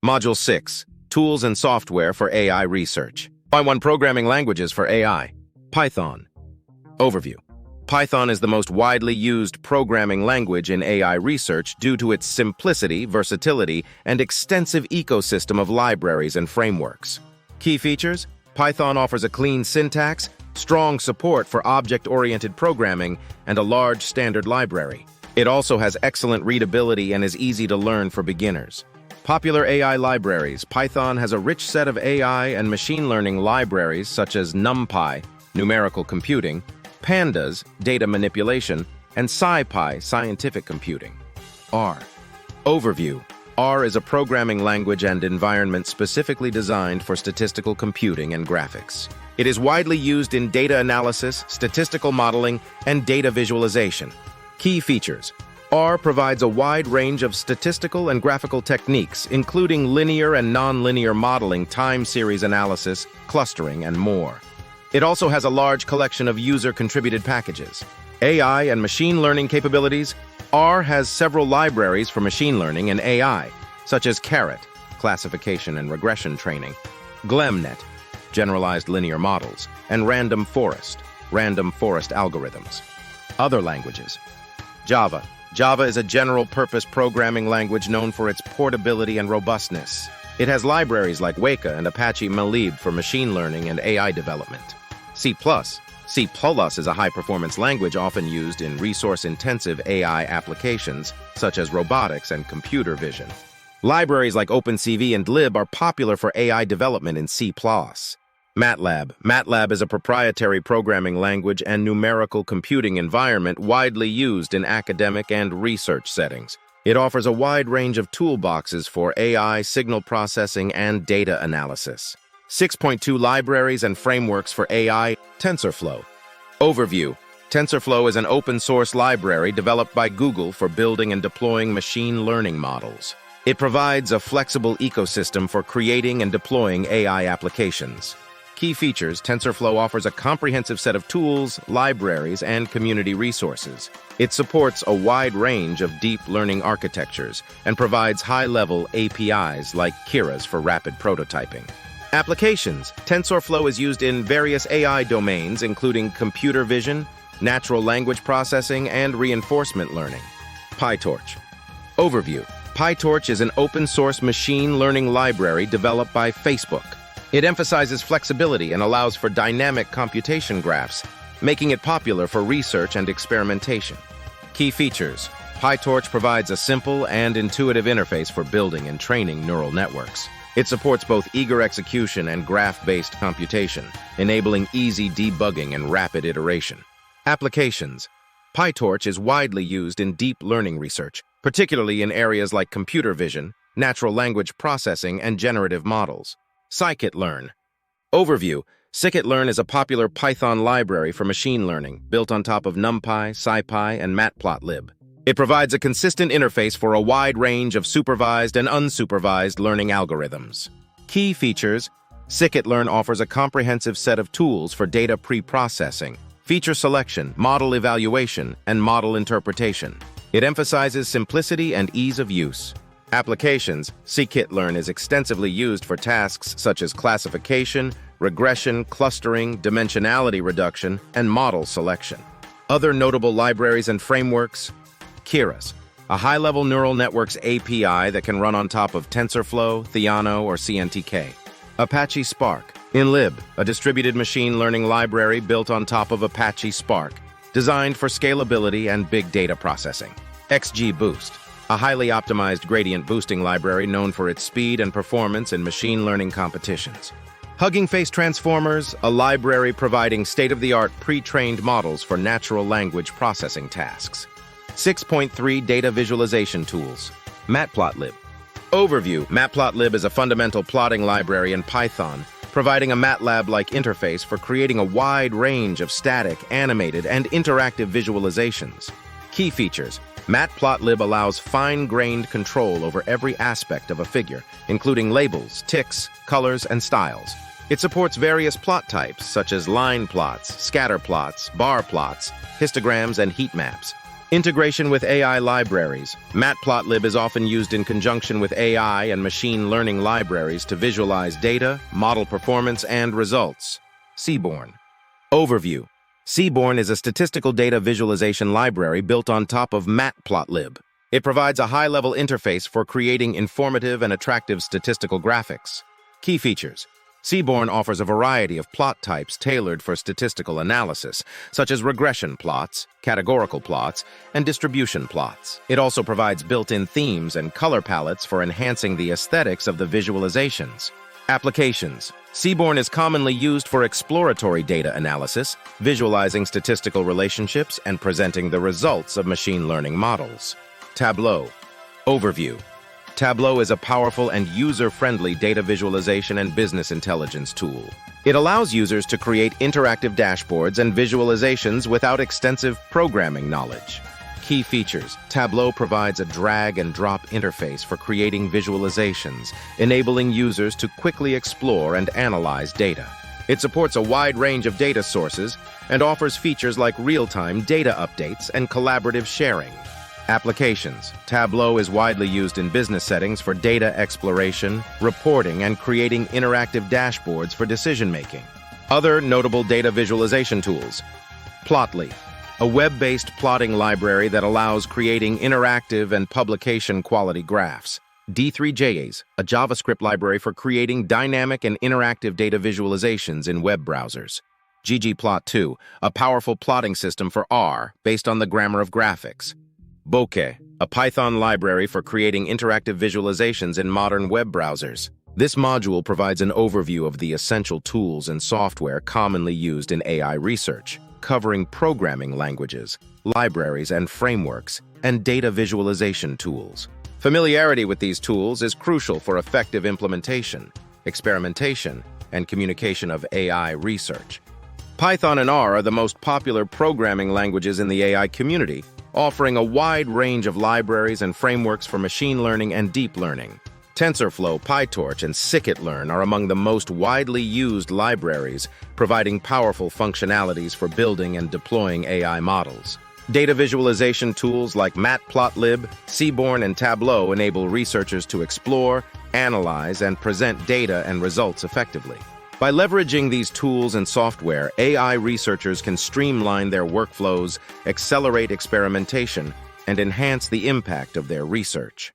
Module 6, Tools and Software for AI Research. Y1 Programming Languages for AI. Python. Overview. Python is the most widely used programming language in AI research due to its simplicity, versatility, and extensive ecosystem of libraries and frameworks. Key features: Python offers a clean syntax, strong support for object-oriented programming, and a large standard library. It also has excellent readability and is easy to learn for beginners. Popular AI libraries. Python has a rich set of AI and machine learning libraries such as NumPy, numerical computing, Pandas, data manipulation, and SciPy, scientific computing. R. Overview. R is a programming language and environment specifically designed for statistical computing and graphics. It is widely used in data analysis, statistical modeling, and data visualization. Key features. R provides a wide range of statistical and graphical techniques, including linear and nonlinear modeling, time series analysis, clustering, and more. It also has a large collection of user-contributed packages. AI and machine learning capabilities. R has several libraries for machine learning and AI, such as Caret, classification and regression training, GLEMnet, generalized linear models, and random forest algorithms. Other languages. Java. Java is a general-purpose programming language known for its portability and robustness. It has libraries like Weka and Apache Malib for machine learning and AI development. C++. C++ is a high-performance language often used in resource-intensive AI applications, such as robotics and computer vision. Libraries like OpenCV and lib are popular for AI development in C++. MATLAB. MATLAB is a proprietary programming language and numerical computing environment widely used in academic and research settings. It offers a wide range of toolboxes for AI, signal processing, and data analysis. 6.2 Libraries and Frameworks for AI. TensorFlow. Overview. TensorFlow is an open-source library developed by Google for building and deploying machine learning models. It provides a flexible ecosystem for creating and deploying AI applications. Key features. TensorFlow offers a comprehensive set of tools, libraries, and community resources. It supports a wide range of deep learning architectures and provides high-level APIs like Keras for rapid prototyping. Applications. TensorFlow is used in various AI domains, including computer vision, natural language processing, and reinforcement learning. PyTorch. Overview. PyTorch is an open-source machine learning library developed by Facebook. It emphasizes flexibility and allows for dynamic computation graphs, making it popular for research and experimentation. Key features. PyTorch provides a simple and intuitive interface for building and training neural networks. It supports both eager execution and graph-based computation, enabling easy debugging and rapid iteration. Applications. PyTorch is widely used in deep learning research, particularly in areas like computer vision, natural language processing, and generative models. Scikit-learn. Overview. Scikit-learn is a popular Python library for machine learning, built on top of NumPy, SciPy, and Matplotlib. It provides a consistent interface for a wide range of supervised and unsupervised learning algorithms. Key features. Scikit-learn offers a comprehensive set of tools for data pre-processing, feature selection, model evaluation, and model interpretation. It emphasizes simplicity and ease of use. Applications. Scikit-learn is extensively used for tasks such as classification, regression, clustering, dimensionality reduction, and model selection. Other notable libraries and frameworks. Keras, a high-level neural networks API that can run on top of TensorFlow, Theano, or CNTK. Apache Spark. InLib, a distributed machine learning library built on top of Apache Spark, designed for scalability and big data processing. XGBoost, a highly optimized gradient boosting library known for its speed and performance in machine learning competitions. Hugging Face Transformers, a library providing state-of-the-art pre-trained models for natural language processing tasks. 6.3 Data Visualization Tools. Matplotlib. Overview. Matplotlib is a fundamental plotting library in Python, providing a MATLAB-like interface for creating a wide range of static, animated, and interactive visualizations. Key features. Matplotlib allows fine-grained control over every aspect of a figure, including labels, ticks, colors, and styles. It supports various plot types, such as line plots, scatter plots, bar plots, histograms, and heat maps. Integration with AI libraries. Matplotlib is often used in conjunction with AI and machine learning libraries to visualize data, model performance, and results. Seaborn. Overview. Seaborn is a statistical data visualization library built on top of Matplotlib. It provides a high-level interface for creating informative and attractive statistical graphics. Key features. Seaborn offers a variety of plot types tailored for statistical analysis, such as regression plots, categorical plots, and distribution plots. It also provides built-in themes and color palettes for enhancing the aesthetics of the visualizations. Applications. Seaborn is commonly used for exploratory data analysis, visualizing statistical relationships, and presenting the results of machine learning models. Tableau. Overview. Tableau is a powerful and user-friendly data visualization and business intelligence tool. It allows users to create interactive dashboards and visualizations without extensive programming knowledge. Key features. Tableau provides a drag-and-drop interface for creating visualizations, enabling users to quickly explore and analyze data. It supports a wide range of data sources and offers features like real-time data updates and collaborative sharing. Applications. Tableau is widely used in business settings for data exploration, reporting, and creating interactive dashboards for decision-making. Other notable data visualization tools. Plotly, a web-based plotting library that allows creating interactive and publication-quality graphs. D3JAs, a JavaScript library for creating dynamic and interactive data visualizations in web browsers. ggplot2, a powerful plotting system for R based on the grammar of graphics. Bokeh, a Python library for creating interactive visualizations in modern web browsers. This module provides an overview of the essential tools and software commonly used in AI research, covering programming languages, libraries and frameworks, and data visualization tools. Familiarity with these tools is crucial for effective implementation, experimentation, and communication of AI research. Python and R are the most popular programming languages in the AI community, offering a wide range of libraries and frameworks for machine learning and deep learning. TensorFlow, PyTorch, and scikit-learn are among the most widely used libraries, providing powerful functionalities for building and deploying AI models. Data visualization tools like Matplotlib, Seaborn, and Tableau enable researchers to explore, analyze, and present data and results effectively. By leveraging these tools and software, AI researchers can streamline their workflows, accelerate experimentation, and enhance the impact of their research.